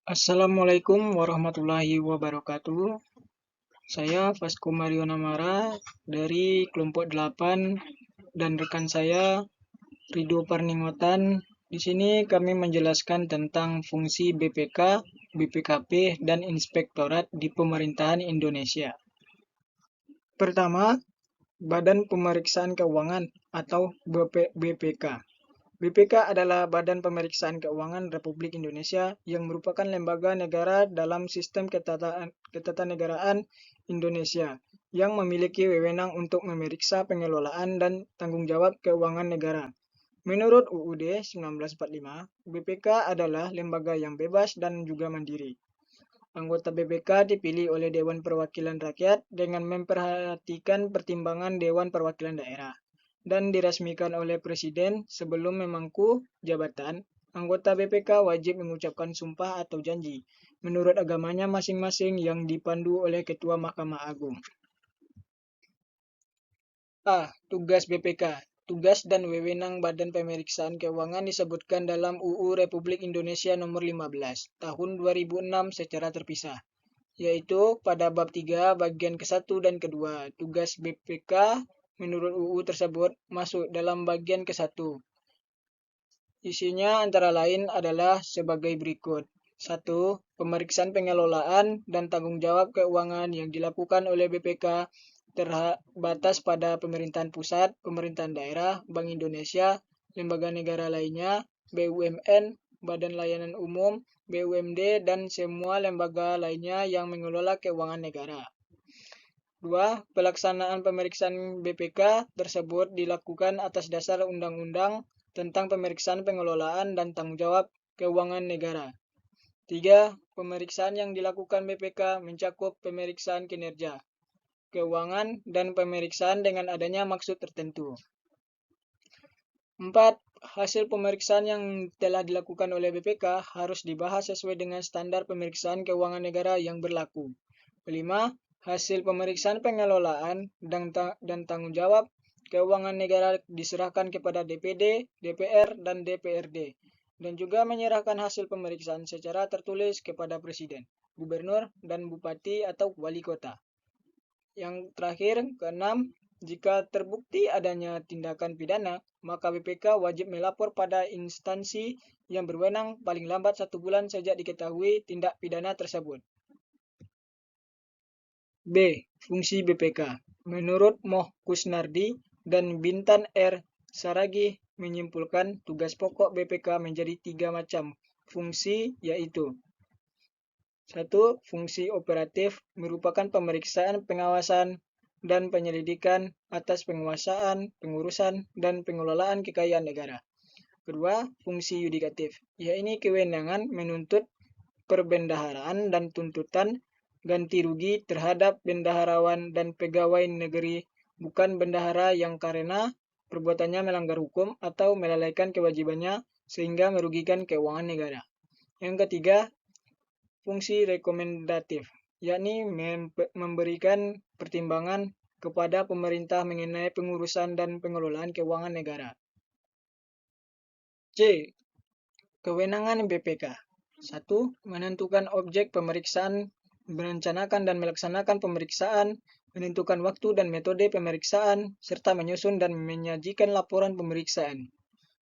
Assalamualaikum warahmatullahi wabarakatuh. Saya Vasco Mario Namara dari kelompok 8 dan rekan saya Rido Parningotan. Di sini kami menjelaskan tentang fungsi BPK, BPKP, dan Inspektorat di Pemerintahan Indonesia. Pertama, Badan Pemeriksaan Keuangan atau BPK. BPK adalah Badan Pemeriksaan Keuangan Republik Indonesia yang merupakan lembaga negara dalam sistem ketatanegaraan Indonesia yang memiliki wewenang untuk memeriksa pengelolaan dan tanggung jawab keuangan negara. Menurut UUD 1945, BPK adalah lembaga yang bebas dan juga mandiri. Anggota BPK dipilih oleh Dewan Perwakilan Rakyat dengan memperhatikan pertimbangan Dewan Perwakilan Daerah dan diresmikan oleh Presiden sebelum memangku jabatan. Anggota BPK wajib mengucapkan sumpah atau janji menurut agamanya masing-masing yang dipandu oleh Ketua Mahkamah Agung. Tugas BPK. Tugas dan wewenang Badan Pemeriksaan Keuangan disebutkan dalam UU Republik Indonesia Nomor 15 Tahun 2006 secara terpisah, yaitu pada bab 3 bagian ke-1 dan ke-2. Tugas BPK menurut UU tersebut masuk dalam bagian ke-1. Isinya antara lain adalah sebagai berikut. 1. Pemeriksaan pengelolaan dan tanggung jawab keuangan yang dilakukan oleh BPK terbatas pada pemerintahan pusat, pemerintahan daerah, Bank Indonesia, lembaga negara lainnya, BUMN, Badan Layanan Umum, BUMD, dan semua lembaga lainnya yang mengelola keuangan negara. 2. Pelaksanaan pemeriksaan BPK tersebut dilakukan atas dasar Undang-Undang tentang Pemeriksaan Pengelolaan dan Tanggung Jawab Keuangan Negara. 3. Pemeriksaan yang dilakukan BPK mencakup pemeriksaan kinerja keuangan dan pemeriksaan dengan adanya maksud tertentu. 4. Hasil pemeriksaan yang telah dilakukan oleh BPK harus dibahas sesuai dengan standar pemeriksaan keuangan negara yang berlaku. 5. Hasil pemeriksaan pengelolaan dan tanggung jawab keuangan negara diserahkan kepada DPD, DPR, dan DPRD, dan juga menyerahkan hasil pemeriksaan secara tertulis kepada Presiden, Gubernur, dan Bupati atau Wali Kota. Yang terakhir, keenam, jika terbukti adanya tindakan pidana, maka BPK wajib melapor pada instansi yang berwenang paling lambat 1 bulan sejak diketahui tindak pidana tersebut. B. Fungsi BPK. Menurut Moh Kusnardi dan Bintan R. Saragih menyimpulkan tugas pokok BPK menjadi 3 macam fungsi, yaitu 1. Fungsi operatif merupakan pemeriksaan, pengawasan, dan penyelidikan atas penguasaan, pengurusan, dan pengelolaan kekayaan negara. Kedua, fungsi yudikatif, yaitu kewenangan menuntut perbendaharaan dan tuntutan ganti rugi terhadap bendaharawan dan pegawai negeri bukan bendahara yang karena perbuatannya melanggar hukum atau melalaikan kewajibannya sehingga merugikan keuangan negara. Yang ketiga, fungsi rekomendatif, yakni memberikan pertimbangan kepada pemerintah mengenai pengurusan dan pengelolaan keuangan negara. C. Kewenangan BPK. 1. Menentukan objek pemeriksaan, merencanakan dan melaksanakan pemeriksaan, menentukan waktu dan metode pemeriksaan, serta menyusun dan menyajikan laporan pemeriksaan.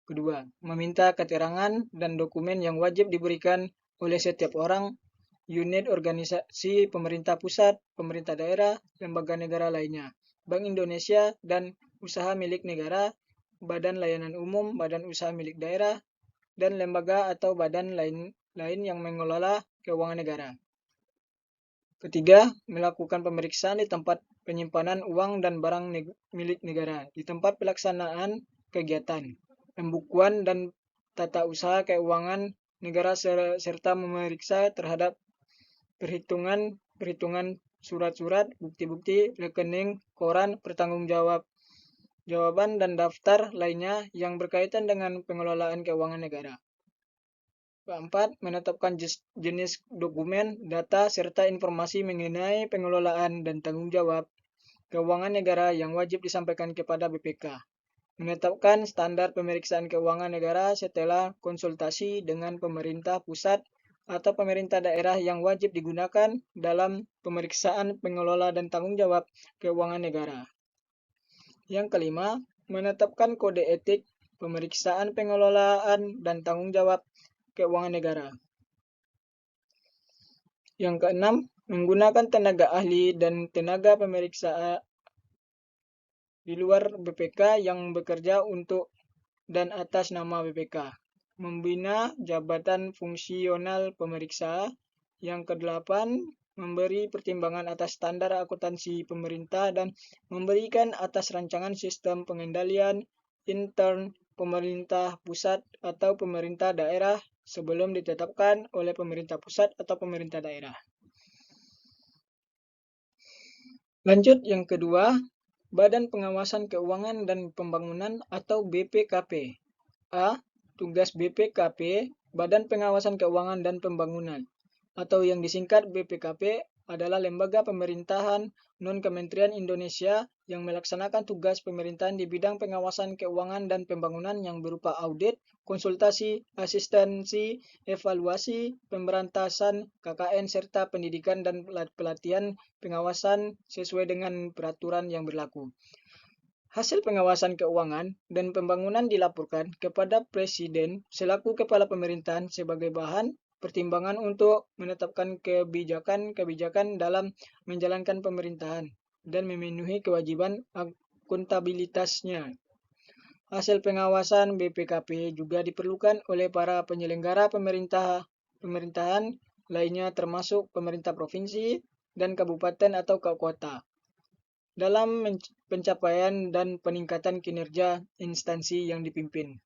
Kedua, meminta keterangan dan dokumen yang wajib diberikan oleh setiap orang, unit organisasi pemerintah pusat, pemerintah daerah, lembaga negara lainnya, Bank Indonesia, dan usaha milik negara, badan layanan umum, badan usaha milik daerah, dan lembaga atau badan lain yang mengelola keuangan negara. Ketiga, melakukan pemeriksaan di tempat penyimpanan uang dan barang milik negara, di tempat pelaksanaan kegiatan, pembukuan dan tata usaha keuangan negara serta memeriksa terhadap perhitungan surat-surat, bukti-bukti, rekening, koran, jawaban dan daftar lainnya yang berkaitan dengan pengelolaan keuangan negara. Keempat, menetapkan jenis dokumen, data, serta informasi mengenai pengelolaan dan tanggung jawab keuangan negara yang wajib disampaikan kepada BPK. Menetapkan standar pemeriksaan keuangan negara setelah konsultasi dengan pemerintah pusat, atau pemerintah daerah yang wajib digunakan dalam pemeriksaan pengelola dan tanggung jawab keuangan negara. Yang kelima, menetapkan kode etik pemeriksaan pengelolaan dan tanggung jawab keuangan negara. Yang keenam, menggunakan tenaga ahli dan tenaga pemeriksa di luar BPK yang bekerja untuk dan atas nama BPK. Membina jabatan fungsional pemeriksa. Yang kedelapan, memberi pertimbangan atas standar akuntansi pemerintah dan memberikan atas rancangan sistem pengendalian intern pemerintah pusat atau pemerintah daerah sebelum ditetapkan oleh pemerintah pusat atau pemerintah daerah. Lanjut yang kedua, Badan Pengawasan Keuangan dan Pembangunan atau BPKP. A. Tugas BPKP, Badan Pengawasan Keuangan dan Pembangunan, atau yang disingkat BPKP, adalah lembaga pemerintahan non-Kementerian Indonesia yang melaksanakan tugas pemerintahan di bidang pengawasan keuangan dan pembangunan yang berupa audit, konsultasi, asistensi, evaluasi, pemberantasan KKN, serta pendidikan dan pelatihan pengawasan sesuai dengan peraturan yang berlaku. Hasil pengawasan keuangan dan pembangunan dilaporkan kepada Presiden selaku Kepala Pemerintahan sebagai bahan pertimbangan untuk menetapkan kebijakan-kebijakan dalam menjalankan pemerintahan dan memenuhi kewajiban akuntabilitasnya. Hasil pengawasan BPKP juga diperlukan oleh para penyelenggara pemerintahan lainnya termasuk pemerintah provinsi dan kabupaten atau kota dalam pencapaian dan peningkatan kinerja instansi yang dipimpin.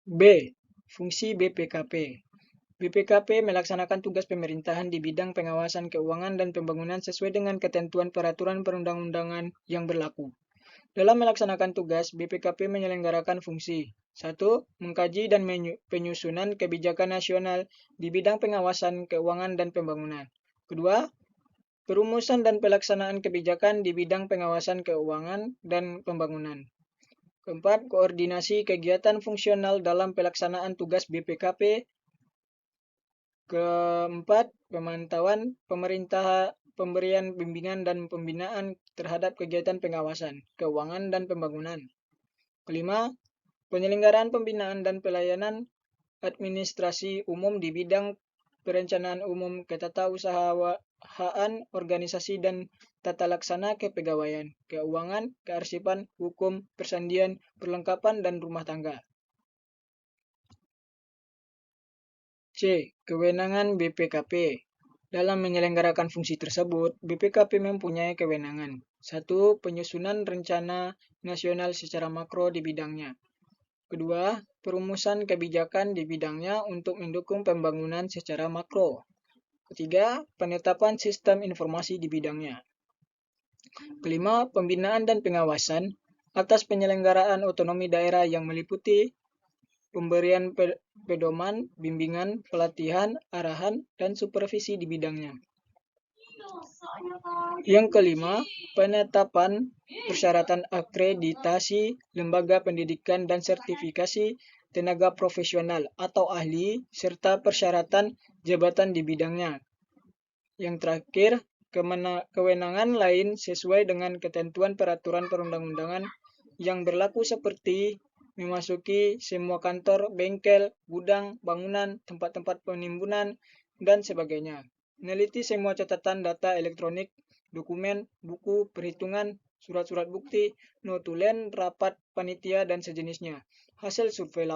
B. Fungsi BPKP. BPKP melaksanakan tugas pemerintahan di bidang pengawasan keuangan dan pembangunan sesuai dengan ketentuan peraturan perundang-undangan yang berlaku. Dalam melaksanakan tugas, BPKP menyelenggarakan fungsi 1. Mengkaji dan penyusunan kebijakan nasional di bidang pengawasan keuangan dan pembangunan. Kedua, perumusan dan pelaksanaan kebijakan di bidang pengawasan keuangan dan pembangunan. Keempat, koordinasi kegiatan fungsional dalam pelaksanaan tugas BPKP. Keempat, pemantauan pemerintah, pemberian bimbingan dan pembinaan terhadap kegiatan pengawasan, keuangan dan pembangunan. Kelima, penyelenggaraan pembinaan dan pelayanan administrasi umum di bidang perencanaan umum, ketatausahaan, organisasi dan tata laksana kepegawaian, keuangan, kearsipan, hukum, persandian, perlengkapan, dan rumah tangga. C. Kewenangan BPKP. Dalam menyelenggarakan fungsi tersebut, BPKP mempunyai kewenangan. 1. Penyusunan rencana nasional secara makro di bidangnya. Kedua, perumusan kebijakan di bidangnya untuk mendukung pembangunan secara makro. Ketiga, penetapan sistem informasi di bidangnya. Kelima, pembinaan dan pengawasan atas penyelenggaraan otonomi daerah yang meliputi pemberian pedoman, bimbingan, pelatihan, arahan, dan supervisi di bidangnya. Yang kelima, penetapan persyaratan akreditasi lembaga pendidikan dan sertifikasi tenaga profesional atau ahli, serta persyaratan jabatan di bidangnya. Yang terakhir, kewenangan lain sesuai dengan ketentuan peraturan perundang-undangan yang berlaku seperti memasuki semua kantor, bengkel, gudang, bangunan, tempat-tempat penimbunan, dan sebagainya. Meneliti semua catatan data elektronik, dokumen, buku, perhitungan, surat-surat bukti, notulen, rapat panitia, dan sejenisnya. Hasil survei,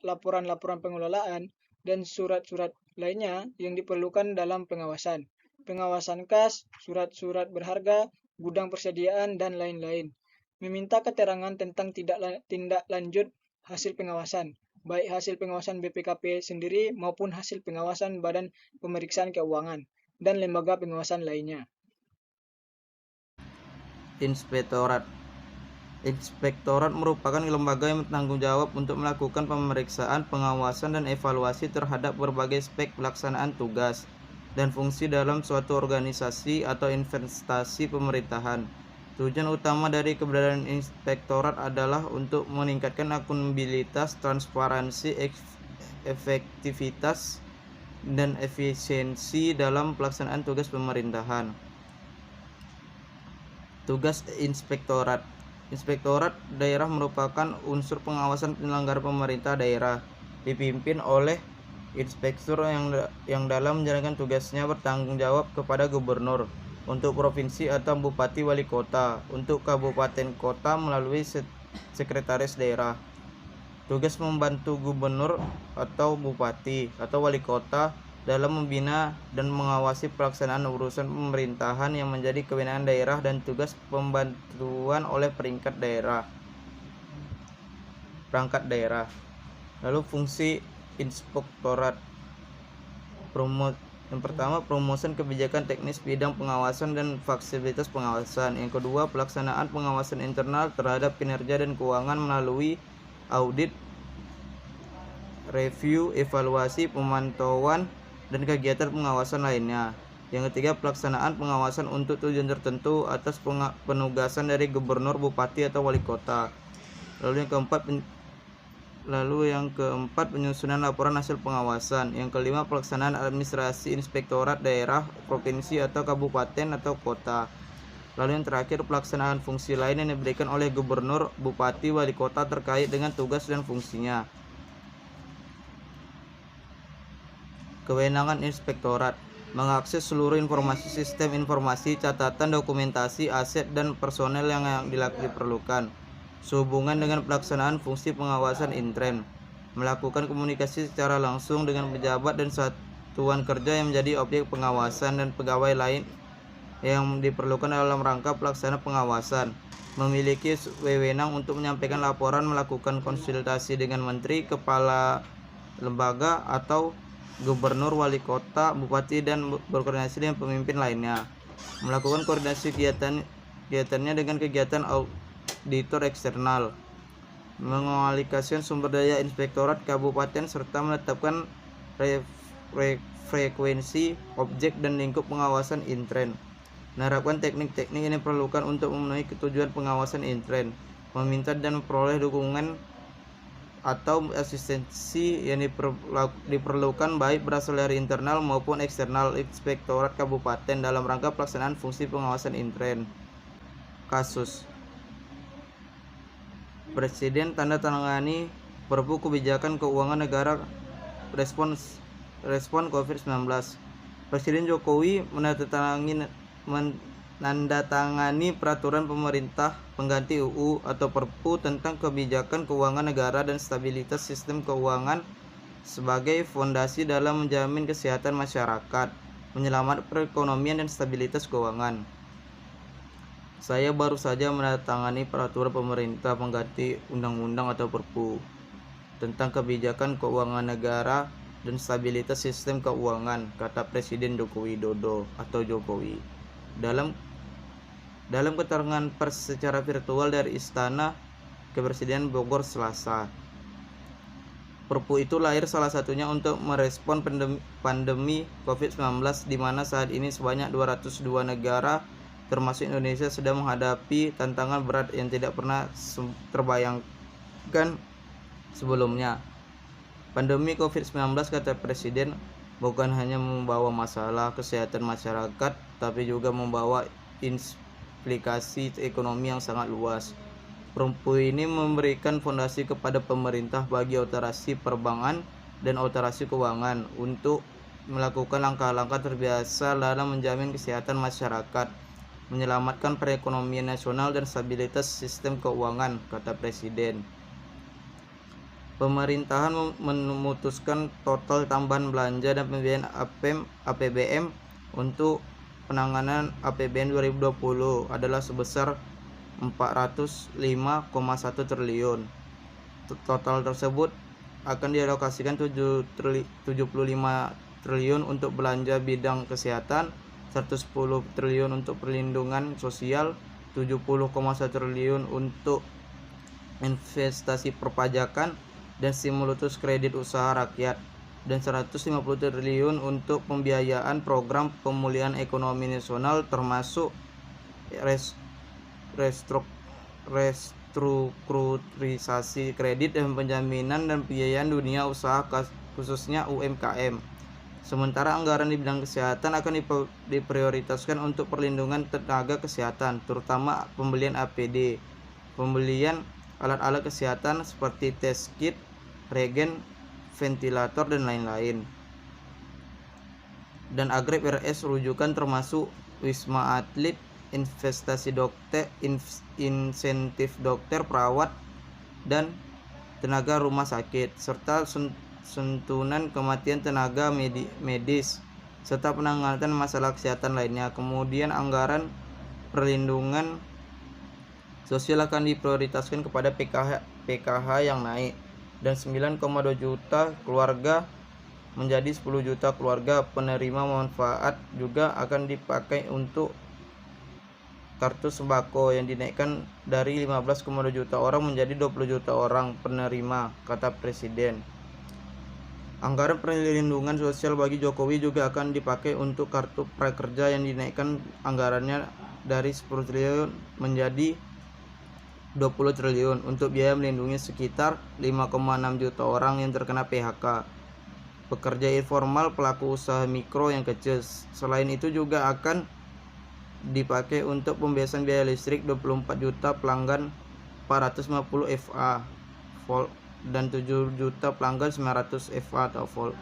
laporan-laporan pengelolaan, dan surat-surat lainnya yang diperlukan dalam pengawasan. Pengawasan kas, surat-surat berharga, gudang persediaan, dan lain-lain. Meminta keterangan tentang tindak lanjut hasil pengawasan, baik hasil pengawasan BPKP sendiri maupun hasil pengawasan Badan Pemeriksaan Keuangan dan lembaga pengawasan lainnya. Inspektorat. Inspektorat merupakan lembaga yang bertanggung jawab untuk melakukan pemeriksaan, pengawasan, dan evaluasi terhadap berbagai aspek pelaksanaan tugas dan fungsi dalam suatu organisasi atau investasi pemerintahan. Tujuan utama dari keberadaan inspektorat adalah untuk meningkatkan akuntabilitas, transparansi, efektivitas, dan efisiensi dalam pelaksanaan tugas pemerintahan. Tugas Inspektorat. Inspektorat daerah merupakan unsur pengawasan penyelenggara pemerintah daerah, dipimpin oleh inspektur yang dalam menjalankan tugasnya bertanggung jawab kepada gubernur untuk provinsi atau bupati wali kota, untuk kabupaten kota melalui sekretaris daerah. Tugas membantu gubernur atau bupati atau wali kota dalam membina dan mengawasi pelaksanaan urusan pemerintahan yang menjadi kewenangan daerah dan tugas pembantuan oleh perangkat daerah. Lalu fungsi inspektorat. Yang pertama, promosi kebijakan teknis bidang pengawasan dan fasilitas pengawasan. Yang kedua, pelaksanaan pengawasan internal terhadap kinerja dan keuangan melalui audit, review, evaluasi, pemantauan, dan kegiatan pengawasan lainnya. Yang ketiga, pelaksanaan pengawasan untuk tujuan tertentu atas penugasan dari gubernur, bupati, atau wali kota. Lalu yang keempat, penyusunan laporan hasil pengawasan. Yang kelima, pelaksanaan administrasi inspektorat daerah, provinsi, atau kabupaten atau kota. Lalu yang terakhir, pelaksanaan fungsi lain yang diberikan oleh gubernur, bupati, wali kota terkait dengan tugas dan fungsinya. Kewenangan inspektorat: mengakses seluruh informasi sistem informasi, catatan, dokumentasi, aset, dan personel yang diperlukan. Sehubungan dengan pelaksanaan fungsi pengawasan intern, melakukan komunikasi secara langsung dengan pejabat dan satuan kerja yang menjadi objek pengawasan dan pegawai lain yang diperlukan dalam rangka pelaksana pengawasan. Memiliki wewenang untuk menyampaikan laporan, melakukan konsultasi dengan menteri, kepala lembaga atau gubernur, wali kota, bupati, dan berkoordinasi dengan pemimpin lainnya. Melakukan koordinasi kegiatannya dengan kegiatan auditor eksternal. Mengalokasikan sumber daya inspektorat kabupaten serta menetapkan frekuensi, objek, dan lingkup pengawasan intern. Menerapkan teknik-teknik yang diperlukan untuk memenuhi tujuan pengawasan intern. Meminta dan memperoleh dukungan atau asistensi yang diperlukan baik berasal dari internal maupun eksternal inspektorat kabupaten dalam rangka pelaksanaan fungsi pengawasan intern. Kasus: Presiden tanda tangani Perpu Kebijakan Keuangan Negara respon COVID-19. Presiden Jokowi menandatangani peraturan pemerintah pengganti UU atau Perpu tentang kebijakan keuangan negara dan stabilitas sistem keuangan sebagai fondasi dalam menjamin kesehatan masyarakat, menyelamatkan perekonomian dan stabilitas keuangan. Saya baru saja menandatangani peraturan pemerintah pengganti undang-undang atau Perpu tentang kebijakan keuangan negara dan stabilitas sistem keuangan, kata Presiden Joko Widodo atau Jokowi dalam keterangan pers secara virtual dari Istana Kepresidenan Bogor Selasa. Perpu itu lahir salah satunya untuk merespon pandemi COVID-19 di mana saat ini sebanyak 202 negara termasuk Indonesia sedang menghadapi tantangan berat yang tidak pernah terbayangkan sebelumnya. Pandemi COVID-19, kata Presiden, bukan hanya membawa masalah kesehatan masyarakat, tapi juga membawa implikasi ekonomi yang sangat luas. Perpu ini memberikan fondasi kepada pemerintah bagi otoritas perbankan dan otoritas keuangan untuk melakukan langkah-langkah terbiasa dalam menjamin kesehatan masyarakat, menyelamatkan perekonomian nasional dan stabilitas sistem keuangan, kata Presiden. Pemerintahan memutuskan total tambahan belanja dan pembiayaan APBN untuk penanganan APBN 2020 adalah sebesar 405,1 triliun. Total tersebut akan dialokasikan 75 triliun untuk belanja bidang kesehatan, 110 triliun untuk perlindungan sosial, 70,1 triliun untuk investasi perpajakan dan stimulus kredit usaha rakyat, dan 150 triliun untuk pembiayaan program pemulihan ekonomi nasional termasuk restrukturisasi kredit dan penjaminan dan pembiayaan dunia usaha khususnya UMKM. Sementara anggaran di bidang kesehatan akan diprioritaskan untuk perlindungan tenaga kesehatan, terutama pembelian APD, pembelian alat-alat kesehatan seperti test kit, regen, ventilator, dan lain-lain. Dan Agrep RS rujukan termasuk Wisma Atlet, investasi dokter, insentif dokter, perawat, dan tenaga rumah sakit, serta santunan kematian tenaga medis, serta penanganan masalah kesehatan lainnya. Kemudian anggaran perlindungan sosial akan diprioritaskan kepada PKH yang naik, dan 9,2 juta keluarga menjadi 10 juta keluarga penerima manfaat. Juga akan dipakai untuk kartu sembako yang dinaikkan dari 15,2 juta orang menjadi 20 juta orang penerima, kata Presiden. Anggaran perlindungan sosial bagi Jokowi juga akan dipakai untuk kartu prakerja yang dinaikkan anggarannya dari 10 triliun menjadi 20 triliun untuk biaya melindungi sekitar 5,6 juta orang yang terkena PHK. Pekerja informal, pelaku usaha mikro yang kecil. Selain itu juga akan dipakai untuk pembebasan biaya listrik 24 juta pelanggan 450 VA volt dan 7 juta pelanggan 900 VA atau volt.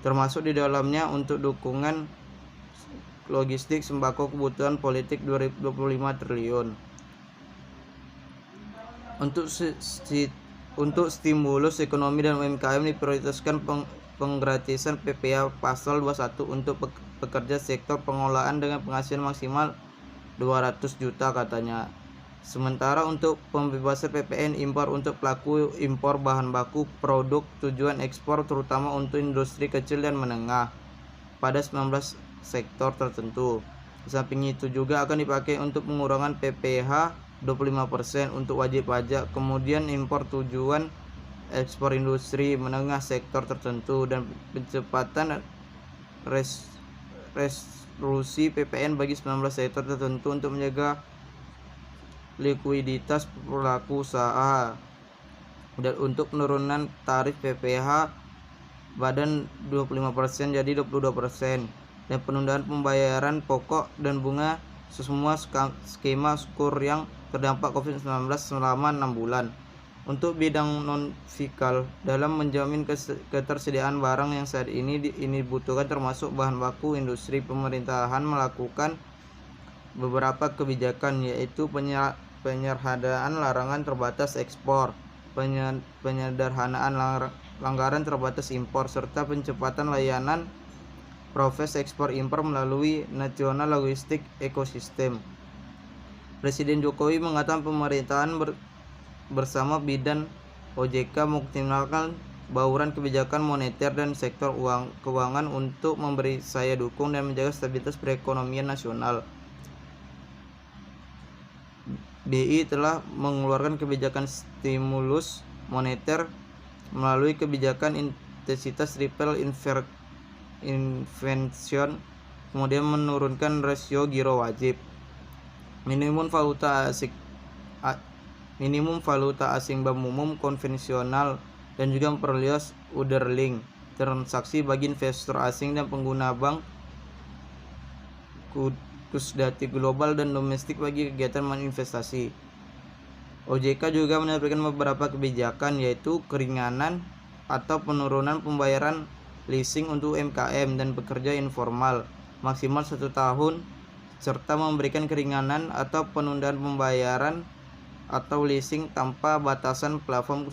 Termasuk di dalamnya untuk dukungan logistik sembako kebutuhan politik 2025 triliun. Untuk stimulus ekonomi dan UMKM diprioritaskan penggratisan PPh pasal 21 untuk pekerja sektor pengolahan dengan penghasilan maksimal 200 juta katanya. Sementara untuk pembebasan PPN impor untuk pelaku impor bahan baku produk tujuan ekspor terutama untuk industri kecil dan menengah pada 19 sektor tertentu. Di samping itu juga akan dipakai untuk pengurangan PPh 25% untuk wajib pajak, kemudian impor tujuan ekspor industri menengah sektor tertentu, dan percepatan resolusi PPN bagi 19 sektor tertentu untuk menjaga likuiditas pelaku usaha, dan untuk penurunan tarif PPh badan 25% jadi 22%, dan penundaan pembayaran pokok dan bunga semua skema skor yang terdampak COVID-19 selama 6 bulan. Untuk bidang non-fiskal, dalam menjamin ketersediaan barang yang saat ini dibutuhkan termasuk bahan baku industri, pemerintahan melakukan beberapa kebijakan, yaitu penyederhanaan larangan terbatas ekspor, penyederhanaan langgaran terbatas impor, serta pencepatan layanan proses ekspor impor melalui National Logistic Ecosystem. Presiden Jokowi mengatakan pemerintahan bersama Bidan OJK mengoptimalkan bauran kebijakan moneter dan sektor keuangan untuk memberi daya dukung dan menjaga stabilitas perekonomian nasional. BI telah mengeluarkan kebijakan stimulus moneter melalui kebijakan intensitas triple intervention, kemudian menurunkan rasio giro wajib, minimum valuta asing bank umum konvensional, dan juga memperluas underlying transaksi bagi investor asing dan pengguna bank kusdati global dan domestik bagi kegiatan investasi. OJK juga menerbitkan beberapa kebijakan, yaitu keringanan atau penurunan pembayaran leasing untuk UMKM dan pekerja informal maksimal 1 tahun, serta memberikan keringanan atau penundaan pembayaran atau leasing tanpa batasan plafon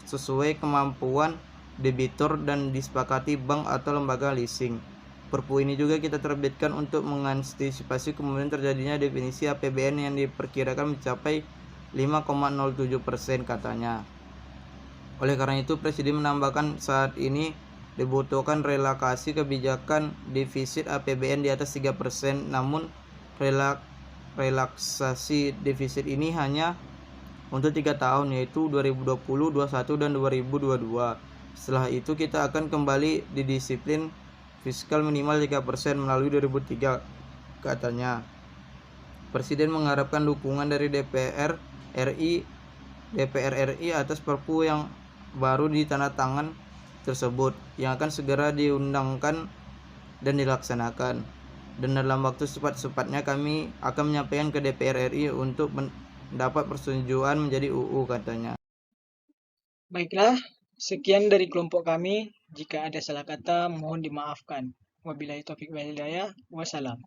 sesuai kemampuan debitur dan disepakati bank atau lembaga leasing. Perpu ini juga kita terbitkan untuk mengantisipasi kemungkinan terjadinya definisi APBN yang diperkirakan mencapai 5,07% katanya. Oleh karena itu, Presiden menambahkan saat ini dibutuhkan relokasi kebijakan defisit APBN di atas 3%, namun relaksasi defisit ini hanya untuk 3 tahun, yaitu 2020, 2021, dan 2022. Setelah itu kita akan kembali di disiplin fiskal minimal 3% melalui 2003, katanya. Presiden mengharapkan dukungan dari DPR RI atas Perpu yang baru ditandatangan tersebut yang akan segera diundangkan dan dilaksanakan. Dan dalam waktu cepat-cepatnya kami akan menyampaikan ke DPR RI untuk mendapat persetujuan menjadi UU, katanya. Baiklah, sekian dari kelompok kami. Jika ada salah kata, mohon dimaafkan. Wabillahi taufiq wal hidayah. Wassalam.